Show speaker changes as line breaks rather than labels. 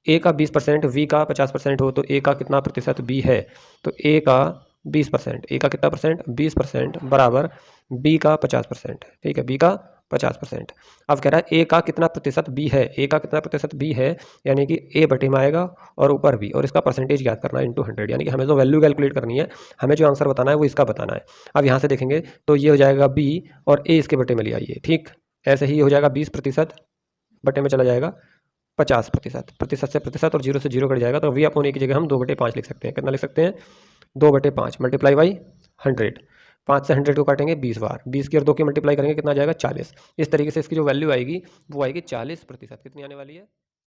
ए का 20%, वी का 50% हो तो ए का कितना प्रतिशत बी है, तो ए का 20%, ए का कितना परसेंट 20% बराबर बी का 50%, ठीक है, बी का 50%। अब कह रहा है ए का कितना प्रतिशत बी है, ए का कितना प्रतिशत बी है, यानी कि ए बटे में आएगा और ऊपर बी, और इसका परसेंटेज याद करना है इंटू 100, यानी कि हमें जो वैल्यू कैलकुलेट करनी है, हमें जो आंसर बताना है वो इसका बताना है। अब यहाँ से देखेंगे तो ये हो जाएगा बी और ए इसके बटे में ले आइए, ठीक, ऐसे ही हो जाएगा 20% बटे में चला जाएगा 50%, प्रतिशत से प्रतिशत और जीरो से जीरो कट जाएगा, तो वी अपॉन ए की जगह हम 2/5 लिख सकते हैं। कितना लिख सकते हैं 2/5 मल्टीप्लाई बाई 100, 5 से 100 को काटेंगे 20 बार, 20 की और 2 की मल्टीप्लाई करेंगे कितना आ जाएगा 40। इस तरीके से इसकी जो वैल्यू आएगी वो आएगी 40%। कितनी आने वाली है